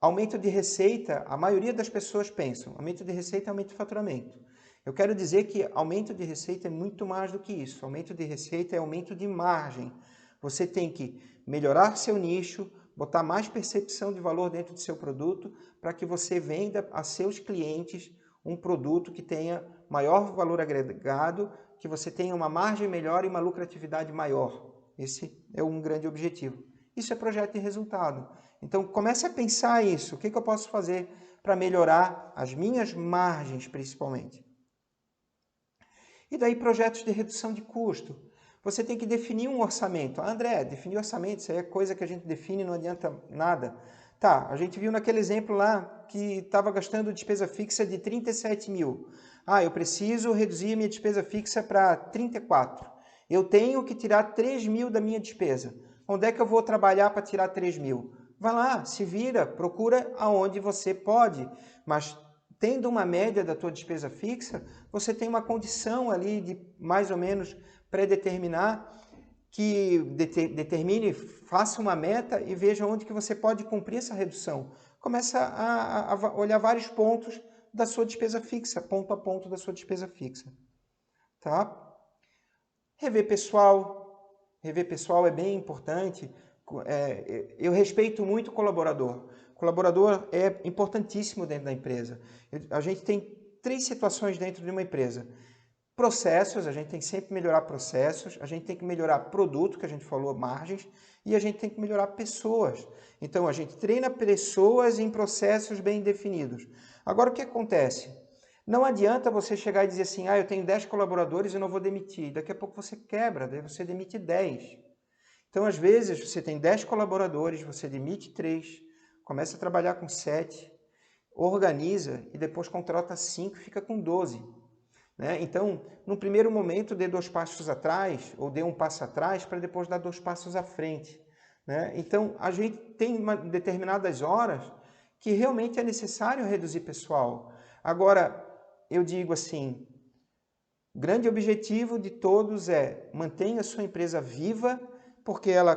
aumento de receita, a maioria das pessoas pensam, aumento de receita é aumento de faturamento. Eu quero dizer que aumento de receita é muito mais do que isso. Aumento de receita é aumento de margem. Você tem que melhorar seu nicho, botar mais percepção de valor dentro do seu produto para que você venda a seus clientes um produto que tenha maior valor agregado, que você tenha uma margem melhor e uma lucratividade maior. Esse é um grande objetivo. Isso é projeto de resultado. Então, comece a pensar isso. O que eu posso fazer para melhorar as minhas margens, principalmente? E daí, projetos de redução de custo. Você tem que definir um orçamento. André, definir orçamento, isso aí é coisa que a gente define, não adianta nada. Tá, a gente viu naquele exemplo lá que estava gastando despesa fixa de 37 mil. Eu preciso reduzir minha despesa fixa para 34. Eu tenho que tirar 3 mil da minha despesa. Onde é que eu vou trabalhar para tirar 3 mil? Vai lá, se vira, procura aonde você pode, mas tendo uma média da tua despesa fixa, você tem uma condição ali de mais ou menos predeterminar, que determine, faça uma meta e veja onde que você pode cumprir essa redução. Começa a olhar vários pontos da sua despesa fixa, ponto a ponto da sua despesa fixa. Tá? Rever pessoal é bem importante. Eu respeito muito o colaborador. O colaborador é importantíssimo dentro da empresa. A gente tem 3 situações dentro de uma empresa. Processos, a gente tem que sempre melhorar processos, a gente tem que melhorar produto, que a gente falou, margens, e a gente tem que melhorar pessoas. Então, a gente treina pessoas em processos bem definidos. Agora, o que acontece? Não adianta você chegar e dizer assim, eu tenho 10 colaboradores e não vou demitir. Daqui a pouco você quebra, daí você demite 10. Então, às vezes, você tem 10 colaboradores, você demite 3, começa a trabalhar com 7, organiza e depois contrata 5 e fica com 12. Né? Então, no primeiro momento, dê 2 passos atrás ou dê um passo atrás para depois dar 2 passos à frente. Né? Então, a gente tem determinadas horas que realmente é necessário reduzir pessoal. Agora, eu digo assim, o grande objetivo de todos é mantenha a sua empresa viva, porque ela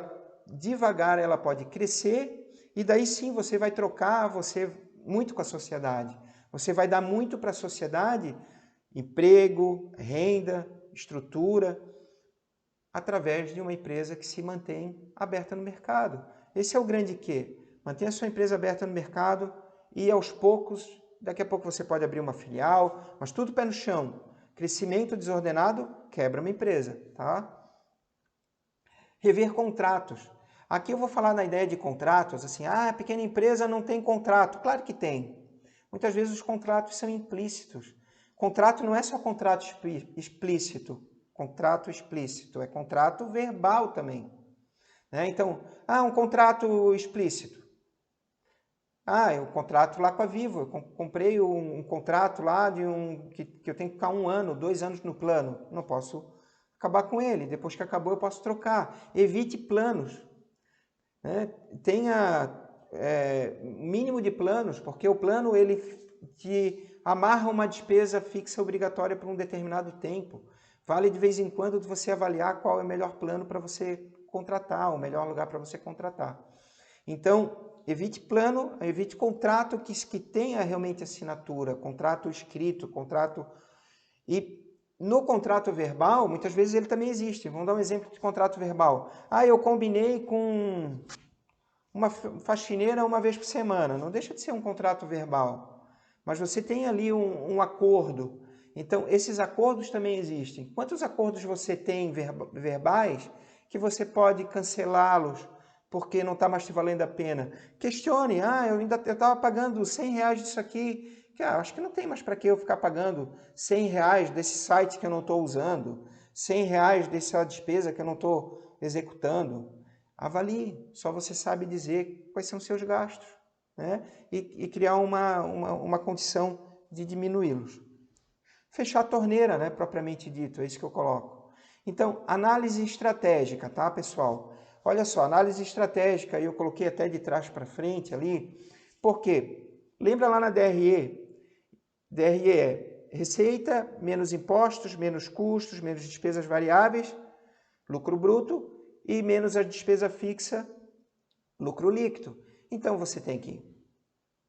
devagar ela pode crescer e daí sim você vai trocar muito com a sociedade. Você vai dar muito para a sociedade, emprego, renda, estrutura, através de uma empresa que se mantém aberta no mercado. Esse é o grande quê? Mantenha a sua empresa aberta no mercado e aos poucos, daqui a pouco você pode abrir uma filial, mas tudo pé no chão. Crescimento desordenado quebra uma empresa, tá? Rever contratos. Aqui eu vou falar na ideia de contratos, assim, a pequena empresa não tem contrato. Claro que tem. Muitas vezes os contratos são implícitos. Contrato não é só contrato explícito, contrato explícito, é contrato verbal também. Né? Então, um contrato explícito. Eu contrato lá com a Vivo, eu comprei um contrato lá que eu tenho que ficar 1 ano, 2 anos no plano. Não posso acabar com ele, depois que acabou eu posso trocar. Evite planos. Né? Tenha mínimo de planos, porque o plano ele te amarra uma despesa fixa obrigatória por um determinado tempo. Vale de vez em quando você avaliar qual é o melhor plano para você contratar, o melhor lugar para você contratar. Então, evite plano, evite contrato que tenha realmente assinatura, contrato escrito, contrato... E no contrato verbal, muitas vezes ele também existe. Vamos dar um exemplo de contrato verbal. Ah, eu combinei com uma faxineira uma vez por semana. Não deixa de ser um contrato verbal. Mas você tem ali um acordo. Então, esses acordos também existem. Quantos acordos você tem verbais que você pode cancelá-los porque não está mais te valendo a pena? Questione. Ah, eu estava pagando R$100 disso aqui. Acho que não tem mais para que eu ficar pagando R$100 desse site que eu não estou usando, R$100 dessa despesa que eu não estou executando. Avalie, só você sabe dizer quais são os seus gastos, né? E criar uma condição de diminuí-los. Fechar a torneira, né, propriamente dito, é isso que eu coloco. Então, análise estratégica, tá, pessoal? Olha só, análise estratégica, eu coloquei até de trás para frente ali, por quê? Lembra lá na DRE? DRE é receita, menos impostos, menos custos, menos despesas variáveis, lucro bruto, e menos a despesa fixa, lucro líquido. Então, você tem que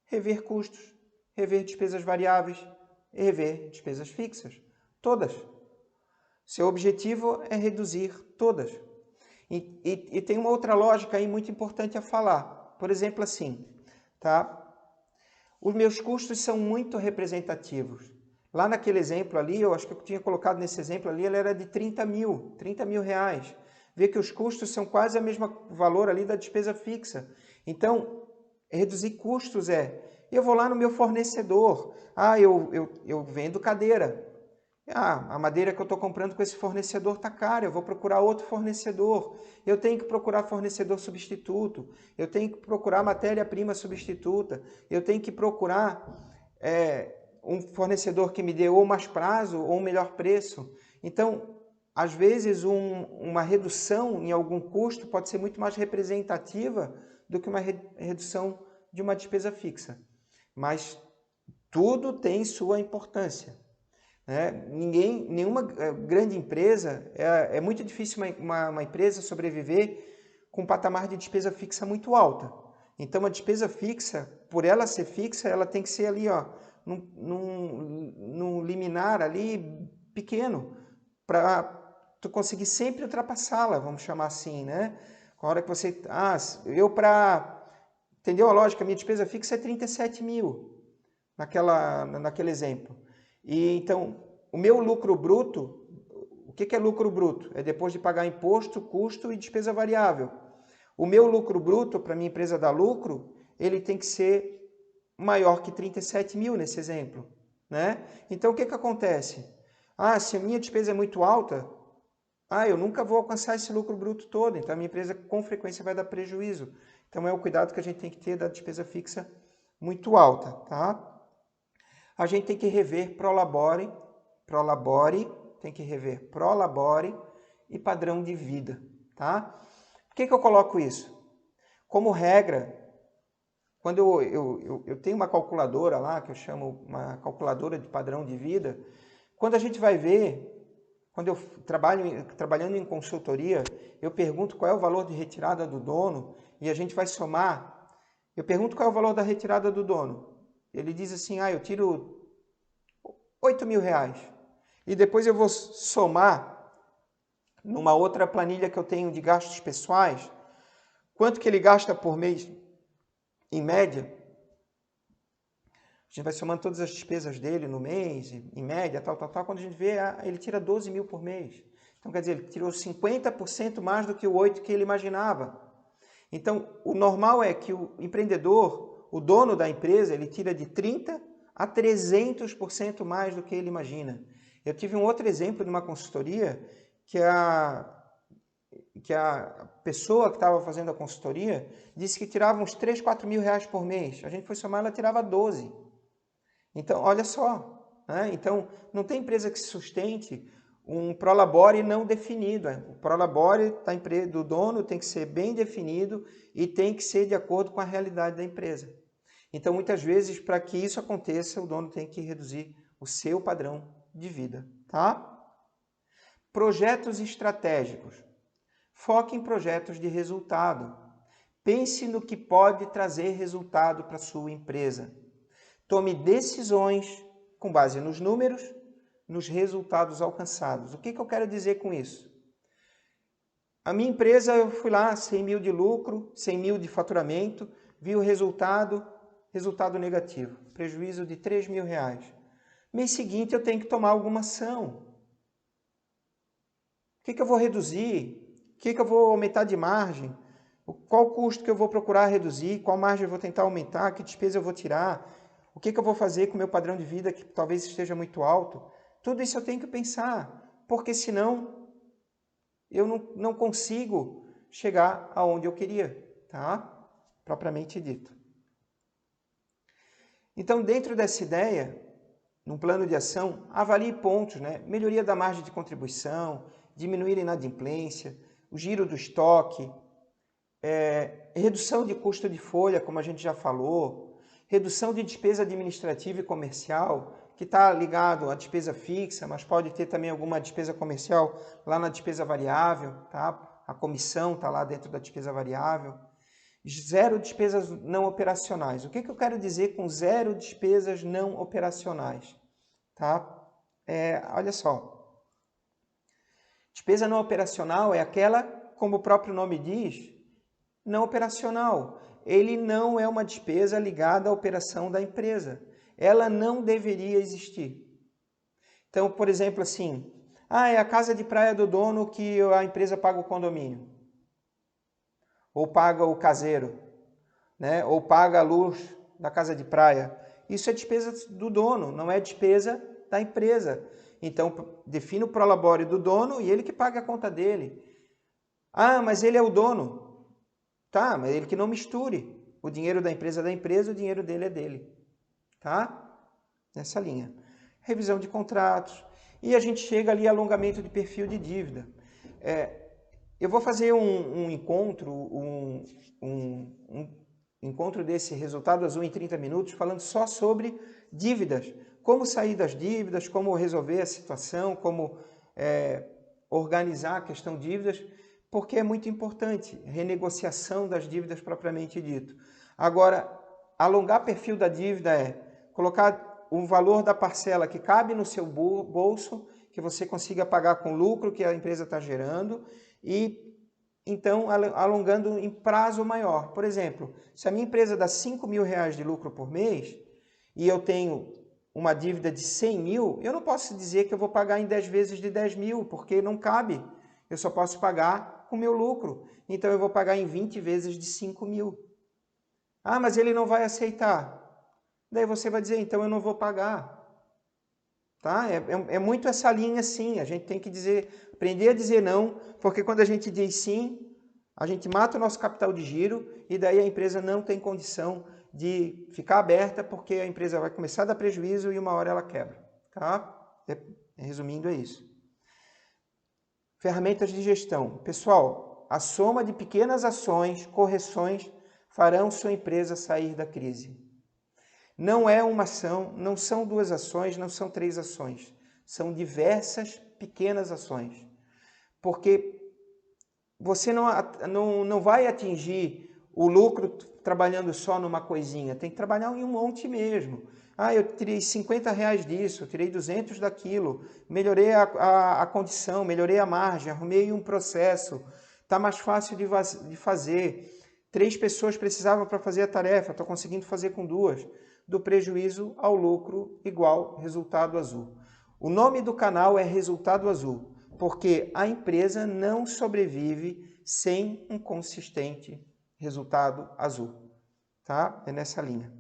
rever custos, rever despesas variáveis, rever despesas fixas. Todas. Seu objetivo é reduzir todas. E tem uma outra lógica aí muito importante a falar. Por exemplo, assim, tá? Os meus custos são muito representativos. Lá naquele exemplo ali, eu acho que eu tinha colocado nesse exemplo ali, ele era de 30 mil reais. Vê que os custos são quase o mesmo valor ali da despesa fixa. Então, reduzir custos eu vou lá no meu fornecedor. Ah, eu vendo cadeira. Ah, a madeira que eu estou comprando com esse fornecedor está cara, eu vou procurar outro fornecedor. Eu tenho que procurar fornecedor substituto. Eu tenho que procurar matéria-prima substituta. Eu tenho que procurar um fornecedor que me dê ou mais prazo ou um melhor preço. Então, às vezes, uma redução em algum custo pode ser muito mais representativa do que uma redução de uma despesa fixa. Mas tudo tem sua importância. Nenhuma grande empresa, é muito difícil uma empresa sobreviver com um patamar de despesa fixa muito alta. Então, a despesa fixa, por ela ser fixa, ela tem que ser ali, ó, num liminar ali pequeno, para tu conseguir sempre ultrapassá-la, vamos chamar assim, né? Com a hora que você... Entendeu a lógica? Minha despesa fixa é 37 mil, naquele exemplo. E então, o meu lucro bruto, o que é lucro bruto? É depois de pagar imposto, custo e despesa variável. O meu lucro bruto, para minha empresa dar lucro, ele tem que ser maior que 37 mil nesse exemplo, né? Então, o que acontece? Se a minha despesa é muito alta, eu nunca vou alcançar esse lucro bruto todo, então a minha empresa com frequência vai dar prejuízo. Então, é o cuidado que a gente tem que ter da despesa fixa muito alta, tá? A gente tem que rever Prolabore, tem que rever Prolabore e padrão de vida, tá? Por que eu coloco isso? Como regra, quando eu tenho uma calculadora lá, que eu chamo uma calculadora de padrão de vida, quando a gente vai ver, quando eu trabalhando em consultoria, eu pergunto qual é o valor de retirada do dono e a gente vai somar. Eu pergunto qual é o valor da retirada do dono. Ele diz assim, eu tiro 8 mil reais. E depois eu vou somar numa outra planilha que eu tenho de gastos pessoais, quanto que ele gasta por mês, em média. A gente vai somando todas as despesas dele no mês, em média, tal. Quando a gente vê, ele tira 12 mil por mês. Então, quer dizer, ele tirou 50% mais do que o 8 que ele imaginava. Então, o normal é que o empreendedor, o dono da empresa, ele tira de 30% a 300% mais do que ele imagina. Eu tive um outro exemplo de uma consultoria que a pessoa que estava fazendo a consultoria disse que tirava uns 3, 4 mil reais por mês. A gente foi somar, ela tirava 12. Então, olha só. Né? Então, não tem empresa que se sustente um prolabore não definido. O prolabore do dono tem que ser bem definido e tem que ser de acordo com a realidade da empresa. Então, muitas vezes, para que isso aconteça, o dono tem que reduzir o seu padrão de vida. Tá? Projetos estratégicos. Foque em projetos de resultado. Pense no que pode trazer resultado para a sua empresa. Tome decisões com base nos números, nos resultados alcançados. O que eu quero dizer com isso? A minha empresa, eu fui lá, 100 mil de lucro, 100 mil de faturamento, vi o resultado negativo, prejuízo de 3 mil reais. Mês seguinte eu tenho que tomar alguma ação. O que eu vou reduzir? O que eu vou aumentar de margem? Qual o custo que eu vou procurar reduzir? Qual margem eu vou tentar aumentar? Que despesa eu vou tirar? O que eu vou fazer com o meu padrão de vida que talvez esteja muito alto? Tudo isso eu tenho que pensar, porque senão eu não consigo chegar aonde eu queria, tá? Propriamente dito. Então, dentro dessa ideia, num plano de ação, avalie pontos, né? Melhoria da margem de contribuição, diminuir a inadimplência, o giro do estoque, redução de custo de folha, como a gente já falou, redução de despesa administrativa e comercial, que está ligado à despesa fixa, mas pode ter também alguma despesa comercial lá na despesa variável, tá? A comissão está lá dentro da despesa variável. Zero despesas não operacionais. O que eu quero dizer com zero despesas não operacionais? Tá? Olha só. Despesa não operacional é aquela, como o próprio nome diz, não operacional. Ele não é uma despesa ligada à operação da empresa. Ela não deveria existir. Então, por exemplo, assim, é a casa de praia do dono que a empresa paga o condomínio. Ou paga o caseiro, né? Ou paga a luz da casa de praia. Isso é despesa do dono, não é despesa da empresa. Então, defina o prolabore do dono e ele que paga a conta dele. Mas ele é o dono. Tá, mas ele que não misture. O dinheiro da empresa é da empresa, o dinheiro dele é dele. Tá? Nessa linha. Revisão de contratos. E a gente chega ali alongamento de perfil de dívida. Eu vou fazer um encontro, um encontro desse Resultado Azul em 30 minutos, falando só sobre dívidas. Como sair das dívidas, como resolver a situação, como organizar a questão de dívidas, porque é muito importante, renegociação das dívidas propriamente dito. Agora, alongar perfil da dívida é colocar o valor da parcela que cabe no seu bolso, que você consiga pagar com o lucro que a empresa está gerando, e então alongando em prazo maior. Por exemplo, se a minha empresa dá 5 mil reais de lucro por mês e eu tenho uma dívida de 100 mil, eu não posso dizer que eu vou pagar em 10 vezes de 10 mil, porque não cabe. Eu só posso pagar com o meu lucro. Então eu vou pagar em 20 vezes de 5 mil. Mas ele não vai aceitar. Daí você vai dizer, então eu não vou pagar. Tá? É muito essa linha assim, a gente tem que aprender a dizer não, porque quando a gente diz sim, a gente mata o nosso capital de giro e daí a empresa não tem condição de ficar aberta porque a empresa vai começar a dar prejuízo e uma hora ela quebra. Tá? Resumindo, é isso. Ferramentas de gestão. Pessoal, a soma de pequenas ações, correções, farão sua empresa sair da crise. Não é uma ação, não são 2 ações, não são 3 ações. São diversas pequenas ações. Porque você não vai atingir o lucro trabalhando só numa coisinha. Tem que trabalhar em um monte mesmo. Eu tirei 50 reais disso, eu tirei 200 daquilo, melhorei a condição, melhorei a margem, arrumei um processo, está mais fácil de fazer. 3 pessoas precisavam para fazer a tarefa, estou conseguindo fazer com 2. Do prejuízo ao lucro igual Resultado Azul. O nome do canal é Resultado Azul, porque a empresa não sobrevive sem um consistente resultado azul. Tá? É nessa linha.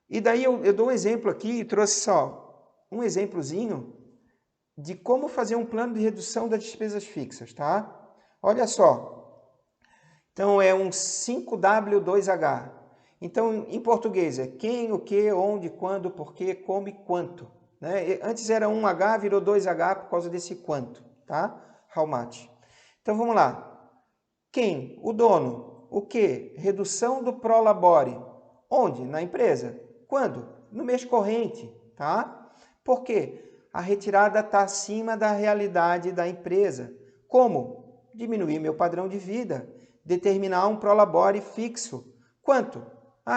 E daí eu dou um exemplo aqui, trouxe só um exemplozinho de como fazer um plano de redução das despesas fixas, tá? Olha só. Então é um 5W2H. Então em português é quem, o que, onde, quando, porquê, como e quanto. Né? Antes era 1H, virou 2H por causa desse quanto, tá? How much. Então vamos lá. Quem? O dono. O que? Redução do prolabore. Onde? Na empresa. Quando? No mês corrente, tá? Por quê? A retirada está acima da realidade da empresa. Como? Diminuir meu padrão de vida, determinar um prolabore fixo. Quanto?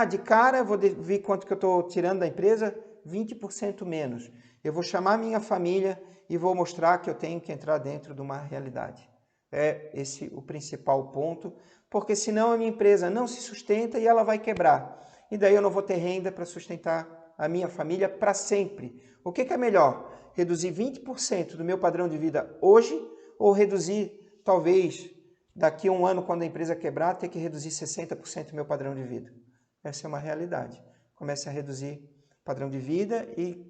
De cara eu vou ver quanto que eu estou tirando da empresa, 20% menos. Eu vou chamar minha família e vou mostrar que eu tenho que entrar dentro de uma realidade. É esse o principal ponto, porque senão a minha empresa não se sustenta e ela vai quebrar. E daí eu não vou ter renda para sustentar a minha família para sempre. O que é melhor? Reduzir 20% do meu padrão de vida hoje ou reduzir, talvez, daqui a um ano, quando a empresa quebrar, ter que reduzir 60% do meu padrão de vida? Essa é uma realidade. Comece a reduzir o padrão de vida e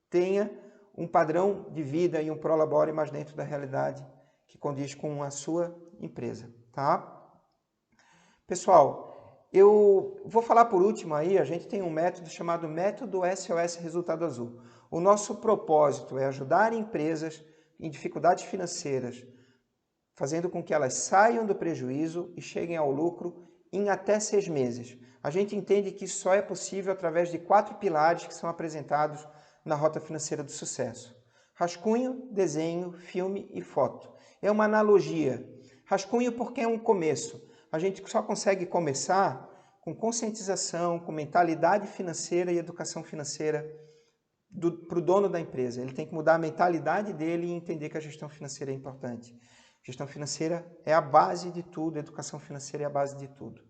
tenha um padrão de vida e um prolabore mais dentro da realidade que condiz com a sua empresa, tá? Pessoal, eu vou falar por último aí, a gente tem um método chamado método SOS Resultado Azul. O nosso propósito é ajudar empresas em dificuldades financeiras, fazendo com que elas saiam do prejuízo e cheguem ao lucro em até 6 meses. A gente entende que isso só é possível através de 4 pilares que são apresentados na Rota Financeira do Sucesso. Rascunho, desenho, filme e foto. É uma analogia. Rascunho porque é um começo. A gente só consegue começar com conscientização, com mentalidade financeira e educação financeira para o dono da empresa. Ele tem que mudar a mentalidade dele e entender que a gestão financeira é importante. Gestão financeira é a base de tudo, a educação financeira é a base de tudo.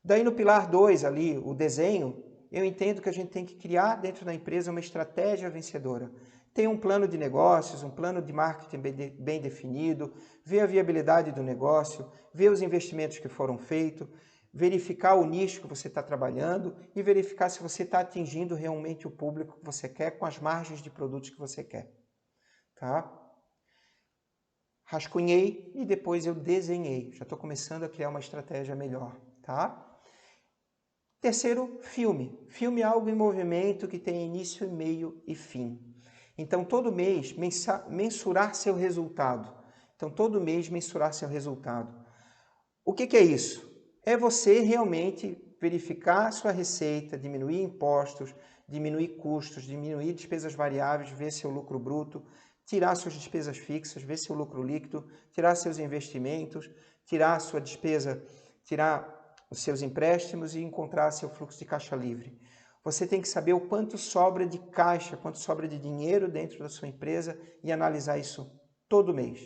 Daí no pilar 2 ali, o desenho, eu entendo que a gente tem que criar dentro da empresa uma estratégia vencedora. Tem um plano de negócios, um plano de marketing bem definido, ver a viabilidade do negócio, ver os investimentos que foram feitos, verificar o nicho que você está trabalhando e verificar se você está atingindo realmente o público que você quer com as margens de produtos que você quer. Tá? Rascunhei e depois eu desenhei. Já estou começando a criar uma estratégia melhor. Tá? Terceiro, filme. Filme é algo em movimento que tem início, meio e fim. Então, todo mês, mensurar seu resultado. Então, todo mês, mensurar seu resultado. O que é isso? É você realmente verificar a sua receita, diminuir impostos, diminuir custos, diminuir despesas variáveis, ver seu lucro bruto, tirar suas despesas fixas, ver seu lucro líquido, tirar seus investimentos, tirar a sua despesa, tirar os seus empréstimos e encontrar seu fluxo de caixa livre. Você tem que saber o quanto sobra de caixa, quanto sobra de dinheiro dentro da sua empresa e analisar isso todo mês.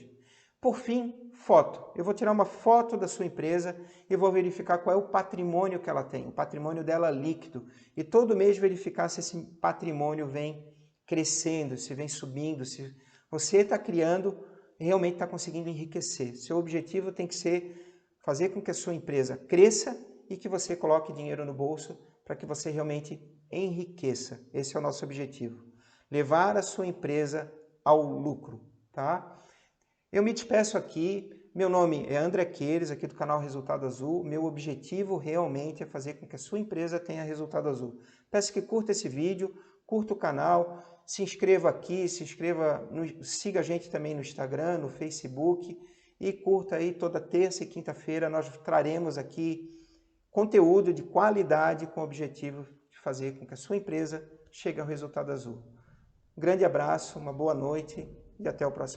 Por fim, foto. Eu vou tirar uma foto da sua empresa e vou verificar qual é o patrimônio que ela tem, o patrimônio dela líquido. E todo mês verificar se esse patrimônio vem crescendo, se vem subindo, se você está criando, realmente está conseguindo enriquecer. Seu objetivo tem que ser fazer com que a sua empresa cresça e que você coloque dinheiro no bolso para que você realmente enriqueça. Esse é o nosso objetivo. Levar a sua empresa ao lucro, tá? Eu me despeço aqui. Meu nome é André Queires, aqui do canal Resultado Azul. Meu objetivo realmente é fazer com que a sua empresa tenha resultado azul. Peço que curta esse vídeo, curta o canal, se inscreva aqui, siga a gente também no Instagram, no Facebook e curta aí toda terça e quinta-feira. Nós traremos aqui conteúdo de qualidade com o objetivo de fazer com que a sua empresa chegue ao resultado azul. Um grande abraço, uma boa noite e até o próximo vídeo.